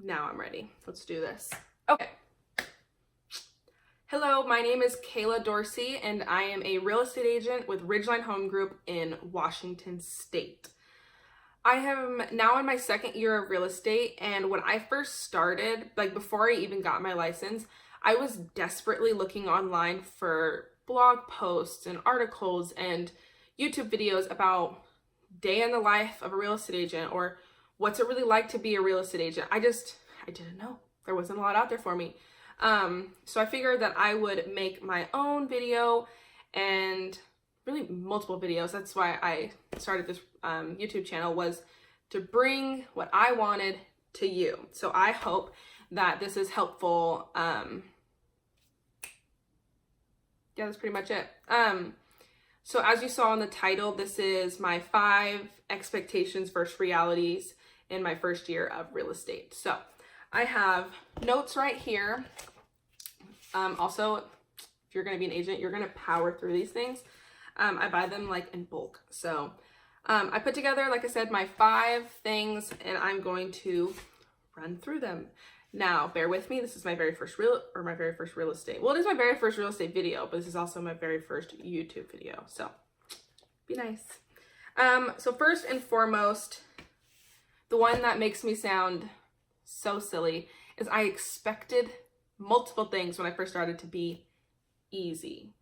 Now I'm ready. Let's do this. Okay. Hello, my name is Kayla Dorsey, and I am a real estate agent with Ridgeline Home Group in Washington State. I am now in my second year of real estate, and when I first started, like before I even got my license, I was desperately looking online for blog posts and articles and YouTube videos about day in the life of a real estate agent, or what's it really like to be a real estate agent. I didn't know. There wasn't a lot out there for me. So I figured that I would make my own video, and really multiple videos. That's why I started this YouTube channel, was to bring what I wanted to you. So I hope that this is helpful. Yeah, that's pretty much it. So as you saw in the title, this is my 5 expectations versus realities in my first year of real estate. So I have notes right here. Also, if you're going to be an agent, you're going to power through these things. I buy them like in bulk. So I put together, like I said, my 5 things, and I'm going to run through them. Now, bear with me. This is my very first real estate. Well, it is my very first real estate video, but this is also my very first YouTube video. So be nice. So first and foremost, the one that makes me sound so silly is I expected multiple things when I first started to be easy.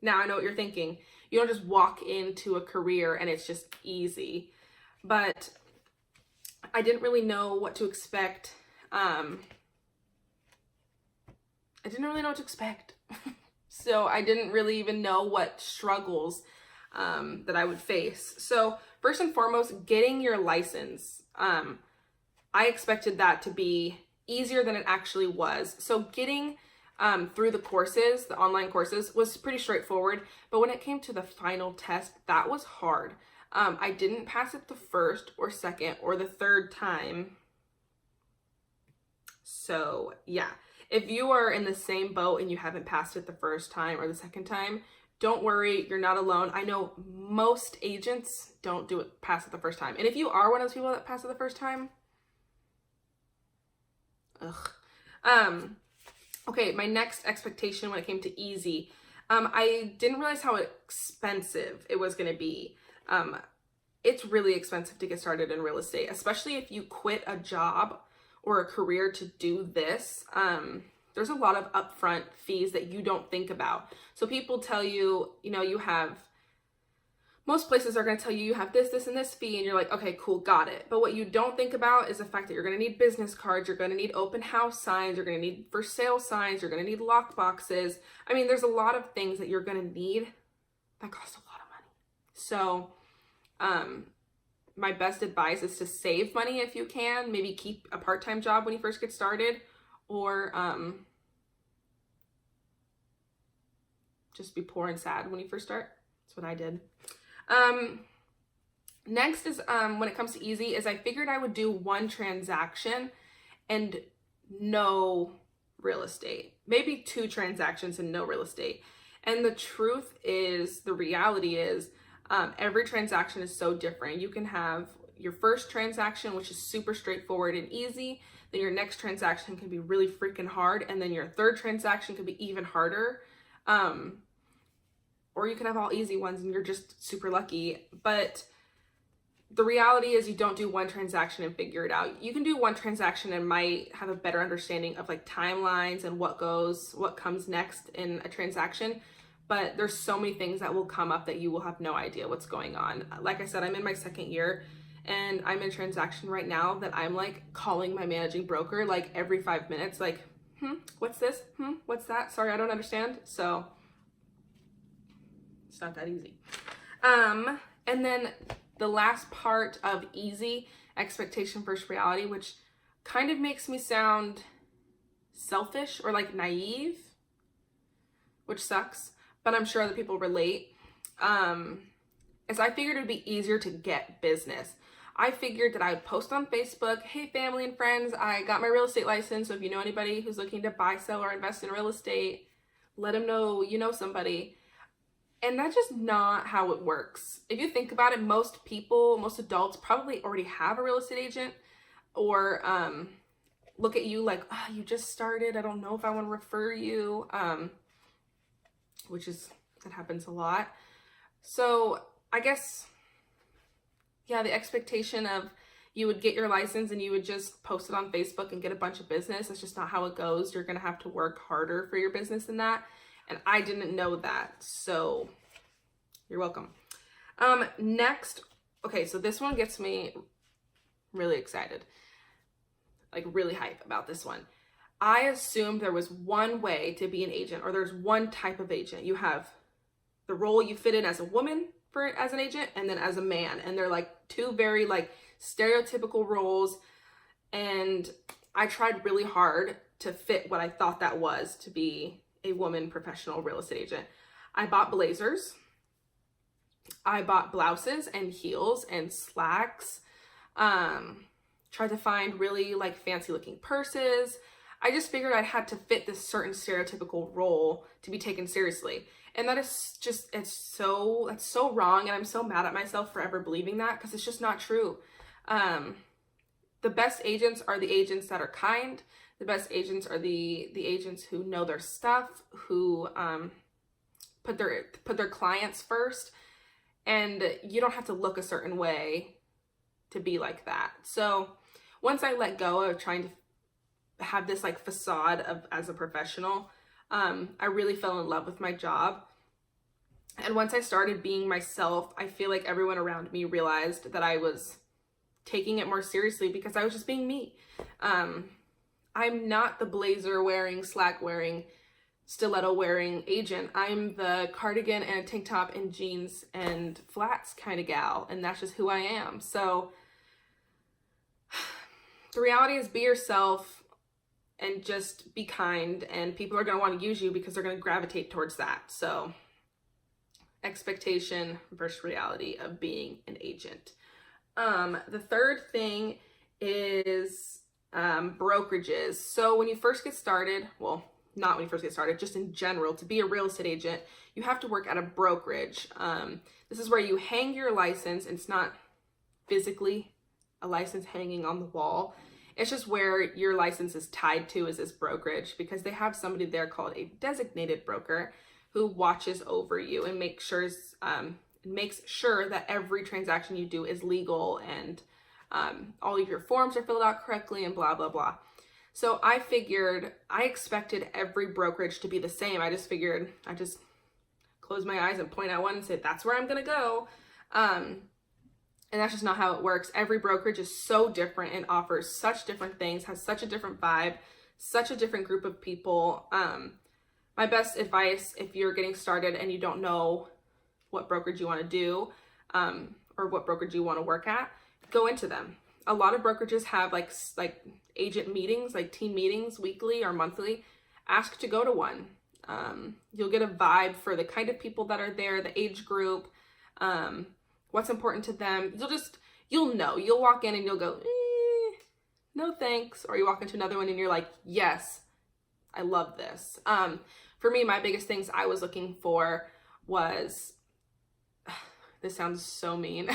Now I know what you're thinking. You don't just walk into a career and it's just easy. But I didn't really know what to expect. So I didn't really even know what struggles that I would face. So first and foremost, getting your license. I expected that to be easier than it actually was. So getting through the courses, the online courses, was pretty straightforward. But when it came to the final test, that was hard. I didn't pass it the first or second or the third time. So yeah, if you are in the same boat and you haven't passed it the first time or the second time, don't worry, you're not alone. I know most agents don't pass it the first time. And if you are one of those people that pass it the first time, okay, my next expectation when it came to easy, I didn't realize how expensive it was going to be. It's really expensive to get started in real estate, especially if you quit a job or a career to do this. There's a lot of upfront fees that you don't think about. So people tell you, most places are going to tell you have this, this, and this fee, and you're like, okay, cool, got it. But what you don't think about is the fact that you're going to need business cards, you're going to need open house signs, you're going to need for sale signs, you're going to need lock boxes. I mean, there's a lot of things that you're going to need that cost a lot of money. So, my best advice is to save money if you can. Maybe keep a part-time job when you first get started, or just be poor and sad when you first start. That's what I did. Next is when it comes to easy, is I figured I would do 1 transaction and no real estate. Maybe 2 transactions and no real estate. And the reality is, every transaction is so different. You can have your first transaction, which is super straightforward and easy. Then your next transaction can be really freaking hard. And then your third transaction could be even harder. Or you can have all easy ones and you're just super lucky. But the reality is you don't do 1 transaction and figure it out. You can do 1 transaction and might have a better understanding of like timelines and what comes next in a transaction. But there's so many things that will come up that you will have no idea what's going on. Like I said, I'm in my second year and I'm in a transaction right now that I'm like calling my managing broker like every 5 minutes, like, what's this? What's that? Sorry, I don't understand. So it's not that easy. And then the last part of easy, expectation versus reality, which kind of makes me sound selfish or like naive, which sucks, but I'm sure other people relate, is I figured it'd be easier to get business. I figured that I would post on Facebook, hey family and friends, I got my real estate license, so if you know anybody who's looking to buy, sell, or invest in real estate, let them know you know somebody. And that's just not how it works. If you think about it, most adults probably already have a real estate agent, or look at you like, oh, you just started, I don't know if I want to refer you, that happens a lot. So I guess, yeah, the expectation of you would get your license and you would just post it on Facebook and get a bunch of business. That's just not how it goes. You're going to have to work harder for your business than that. And I didn't know that. So you're welcome. Next, okay, so this one gets me really excited, like really hype about this one. I assumed there was one way to be an agent, or there's one type of agent. You have the role you fit in as a woman as an agent, and then as a man. And they're like two very like stereotypical roles. And I tried really hard to fit what I thought that was to be a woman professional real estate agent. I bought blazers. I bought blouses and heels and slacks. Tried to find really like fancy looking purses. I just figured I had to fit this certain stereotypical role to be taken seriously. And that is just, that's so wrong. And I'm so mad at myself for ever believing that, because it's just not true. The best agents are the agents that are kind. The best agents are the agents who know their stuff, who put their clients first. And you don't have to look a certain way to be like that. So once I let go of trying to have this like facade of as a professional, I really fell in love with my job. And once I started being myself, I feel like everyone around me realized that I was taking it more seriously because I was just being me. I'm not the blazer wearing, slack wearing, stiletto wearing agent. I'm the cardigan and a tank top and jeans and flats kind of gal, and that's just who I am. So the reality is, be yourself and just be kind, and people are going to want to use you because they're going to gravitate towards that. So expectation versus reality of being an agent. The third thing is brokerages. So when you first get started, well, not when you first get started, just in general, to be a real estate agent, you have to work at a brokerage. This is where you hang your license. It's not physically a license hanging on the wall. It's just where your license is tied to is this brokerage, because they have somebody there called a designated broker who watches over you and makes sure that every transaction you do is legal and all of your forms are filled out correctly and blah, blah, blah. So I expected every brokerage to be the same. I just close my eyes and point at one and say, that's where I'm going to go. And that's just not how it works. Every brokerage is so different and offers such different things, has such a different vibe, such a different group of people. My best advice, if you're getting started and you don't know what brokerage you want to do, or what brokerage you want to work at, go into them. A lot of brokerages have like agent meetings, like team meetings, weekly or monthly. Ask to go to one. You'll get a vibe for the kind of people that are there, the age group, what's important to them. You'll know. You'll walk in and you'll go, no thanks. Or you walk into another one and you're like, yes, I love this. For me, my biggest things I was looking for was, this sounds so mean,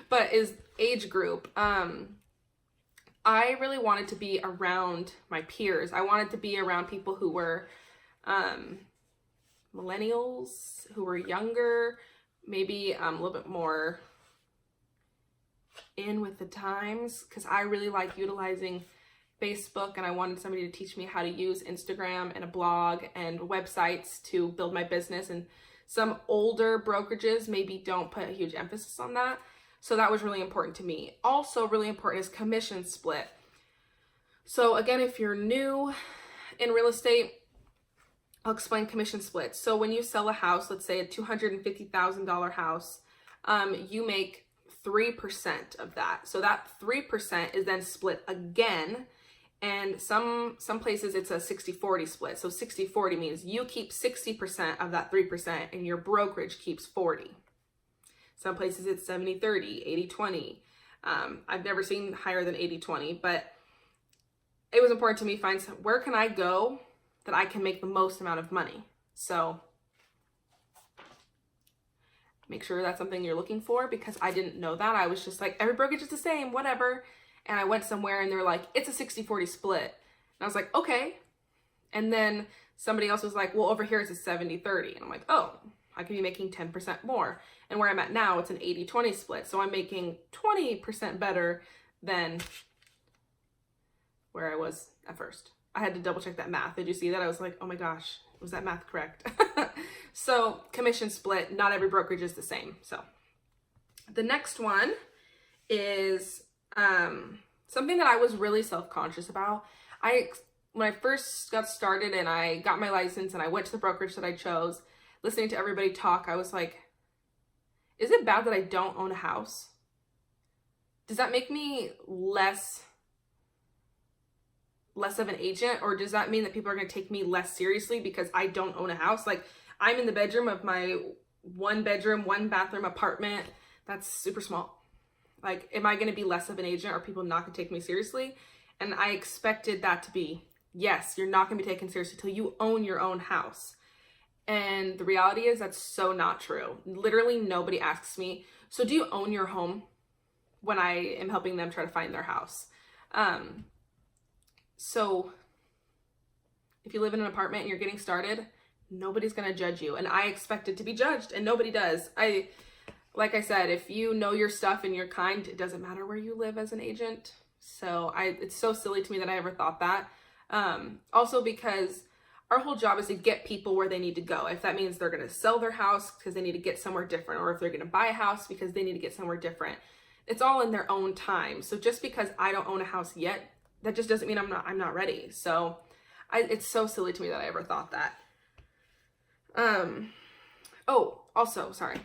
but is age group. I really wanted to be around my peers. I wanted to be around people who were millennials, who were younger, maybe a little bit more in with the times, because I really like utilizing Facebook, and I wanted somebody to teach me how to use Instagram and a blog and websites to build my business. And some older brokerages maybe don't put a huge emphasis on that. So that was really important to me. Also really important is commission split. So again, if you're new in real estate, I'll explain commission split. So when you sell a house, let's say a $250,000 house, you make 3% of that. So that 3% is then split again. And some places it's a 60-40 split. So 60-40 means you keep 60% of that 3% and your brokerage keeps 40. Some places it's 70-30, 80-20. I've never seen higher than 80-20, but it was important to me to find where can I go that I can make the most amount of money. So make sure that's something you're looking for, because I didn't know that. I was just like, every brokerage is the same, whatever. And I went somewhere and they were like, it's a 60-40 split. And I was like, okay. And then somebody else was like, well, over here it's a 70-30. And I'm like, oh, I could be making 10% more. And where I'm at now, it's an 80-20 split. So I'm making 20% better than where I was at first. I had to double check that math. Did you see that? I was like, oh my gosh, was that math correct? So commission split, not every brokerage is the same. So the next one is something that I was really self-conscious about. When I first got started and I got my license and I went to the brokerage that I chose, listening to everybody talk, I was like, is it bad that I don't own a house? Does that make me less of an agent, or does that mean that people are going to take me less seriously because I don't own a house? Like, I'm in the bedroom of my 1-bedroom, 1-bathroom apartment that's super small. Like, am I going to be less of an agent? Are people not going to take me seriously? And I expected that to be, yes, you're not going to be taken seriously until you own your own house. And the reality is that's so not true. Literally nobody asks me, so do you own your home, when I am helping them try to find their house? So if you live in an apartment and you're getting started, nobody's going to judge you. And I expected to be judged, and nobody does. Like I said, if you know your stuff and you're kind, it doesn't matter where you live as an agent. So it's so silly to me that I ever thought that. Also because our whole job is to get people where they need to go. If that means they're going to sell their house because they need to get somewhere different, or if they're going to buy a house because they need to get somewhere different, it's all in their own time. So just because I don't own a house yet, that just doesn't mean I'm not ready. So it's so silly to me that I ever thought that. Oh, also, sorry,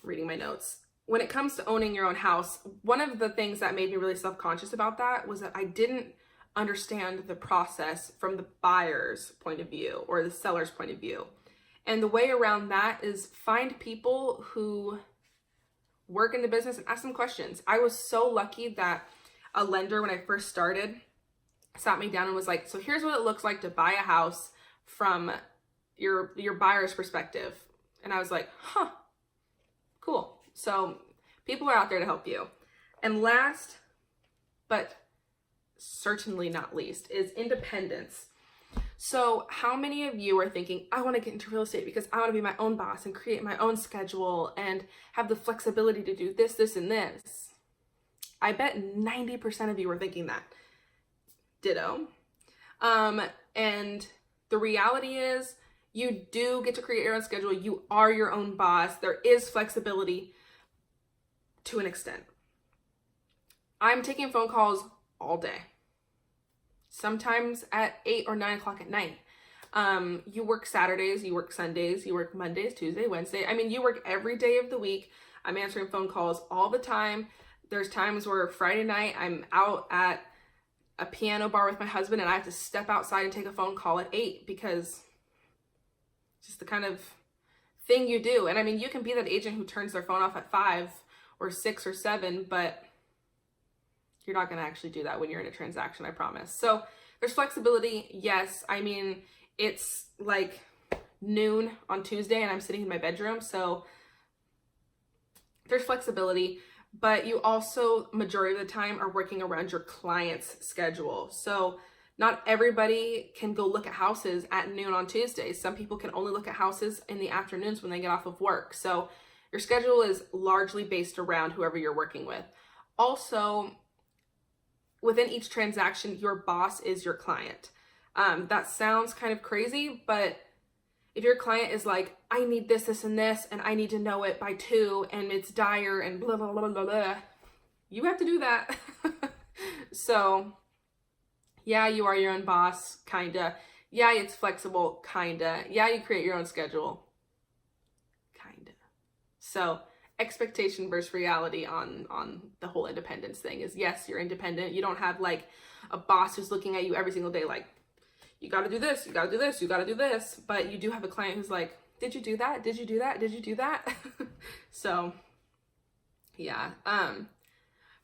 reading my notes. When it comes to owning your own house, one of the things that made me really self-conscious about that was that I didn't understand the process from the buyer's point of view or the seller's point of view. And the way around that is find people who work in the business and ask them questions. I was so lucky that a lender, when I first started, sat me down and was like, so here's what it looks like to buy a house from your buyer's perspective. And I was like, huh, cool. So people are out there to help you. And last, but certainly not least, is independence. So how many of you are thinking, I want to get into real estate because I want to be my own boss and create my own schedule and have the flexibility to do this, this, and this? I bet 90% of you are thinking that. Ditto. And the reality is you do get to create your own schedule. You are your own boss. There is flexibility to an extent. I'm taking phone calls all day, sometimes at 8 or 9 o'clock at night. You work Saturdays, you work Sundays, you work Mondays, Tuesday, Wednesday. I mean, you work every day of the week. I'm answering phone calls all the time. There's times where Friday night I'm out at a piano bar with my husband and I have to step outside and take a phone call at 8 because it's just the kind of thing you do. And I mean, you can be that agent who turns their phone off at 5 or 6 or 7, but you're not going to actually do that when you're in a transaction, I promise. So there's flexibility. Yes. I mean, it's like noon on Tuesday and I'm sitting in my bedroom. So there's flexibility, but you also, majority of the time, are working around your client's schedule. So not everybody can go look at houses at noon on Tuesdays. Some people can only look at houses in the afternoons when they get off of work. So your schedule is largely based around whoever you're working with. Also, within each transaction, your boss is your client. That sounds kind of crazy, but if your client is like, I need this, this, and this, and I need to know it by 2, and it's dire, and blah, blah, blah, blah, blah, you have to do that. So, yeah, you are your own boss, kinda. Yeah, it's flexible, kinda. Yeah, you create your own schedule, kinda. So, expectation versus reality on the whole independence thing is, yes, you're independent. You don't have like a boss who's looking at you every single day like, you got to do this, you got to do this, you got to do this. But you do have a client who's like, did you do that? Did you do that? Did you do that? So yeah.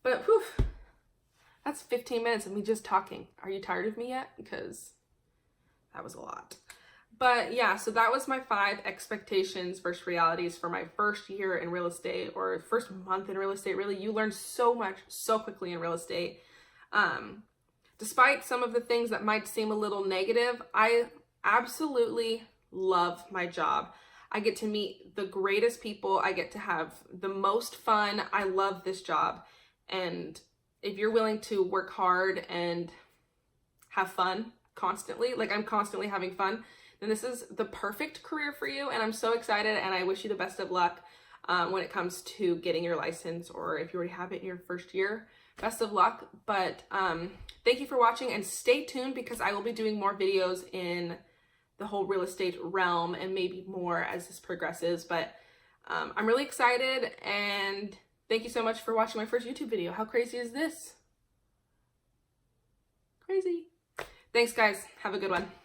But whew, that's 15 minutes of me just talking. Are you tired of me yet? Because that was a lot. But yeah, so that was my 5 expectations versus realities for my first year in real estate, or first month in real estate. Really, you learn so much so quickly in real estate. Despite some of the things that might seem a little negative, I absolutely love my job. I get to meet the greatest people. I get to have the most fun. I love this job. And if you're willing to work hard and have fun constantly, like I'm constantly having fun, then this is the perfect career for you. And I'm so excited, and I wish you the best of luck when it comes to getting your license, or if you already have it in your first year, best of luck. But thank you for watching, and stay tuned because I will be doing more videos in the whole real estate realm and maybe more as this progresses. But I'm really excited, and thank you so much for watching my first YouTube video. How crazy is this? Crazy. Thanks, guys. Have a good one.